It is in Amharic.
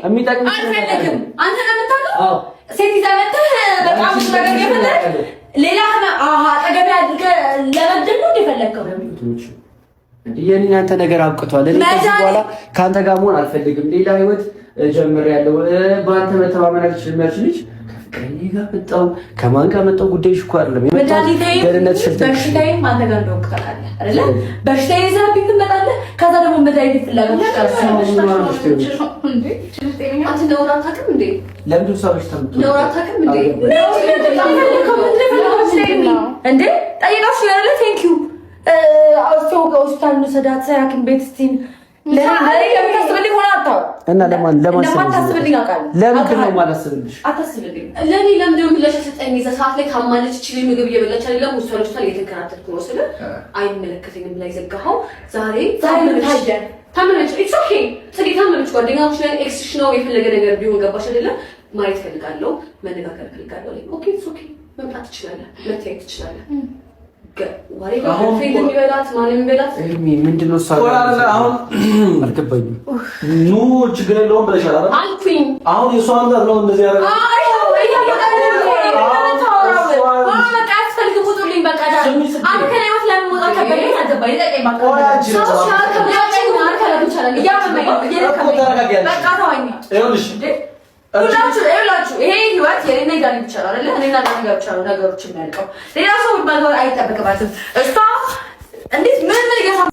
የሚጠቅም አልፈልግም። አንተ ነው የምታውቀው። ሴት ይዘህ መተህ በጣም ብዙ ነገር የፈለክ ሌላ አጠገቤ አድርገህ ለመግደል ነው የፈለከው። የኔ አንተ ነገር አብቅቷል። እኔ ከዚህ በኋላ ካንተ ጋር መሆን አልፈልግም። ሌላ ህይወት ጀምሬያለሁ። በአንተ መተማመን አልችልም። ከኔ ጋር መጣው ከማን ጋር መጣው ጉዳይሽ እኮ አይደለም። ደህንነት ሽፍት በሽታዬም አንተ ጋር እንደው ከተካለ አይደለ? በሽታዬ ይዘህብኝ ትመጣለህ። ከዛ ደግሞ መድኃኒት ፍላጎት አንተ ነውር አታውቅም እንዴ? ለምን ሰዎች ተምጡ ነውር አታውቅም እንዴ? እንዴ ጠይቃሽ ያለ ቴንክ ዩ አውስቶ ሆስፒታል ሰዳት ሐኪም ቤት ስቲን ለምን ሆነ አታው እና ለማን ታስብልኝ አውቃለሁ። ለምን ነው ማላስብልሽ? አታስብልኝ ለኔ ለምን ነው ብለሽ ሰጠኝ። እዛ ሰዓት ላይ ታማለች እቺ ምግብ እየበላች አይደለም ወሰለችታል እየተከራተትኩ ነው ስለ አይመለከተኝም ላይ ዘጋኸው። ዛሬ ታመመች ኢትስ ኦኬ ስለዚህ ታመመች ጓደኛዎች ላይ ኤክስሽ ነው የፈለገ ነገር ቢሆን ገባሽ አይደለም ማየት ፈልጋለሁ መነጋገር ፈልጋለሁ። ኦኬ ኢትስ ኦኬ መምጣት ትችላለህ መታየት ትችላለህ። አሁን የሚበላት ማን የሚበላት ምንድነው? አሁን አልገባኝም። ኑ ችግር የለውም ብለሻል አይደል? አልኩኝ። አሁን የእሷ አንዳት ነው እንደዚህ ያደረገ ሁላችሁ ይሄ ህይወት የኔ ጋር ይቻላል አይደል? እኔና ጋር ይቻላል ነገሮች የሚያልቀው ሌላ ሰው ባልባል አይጠበቅባትም። እሷ እንዴት ምን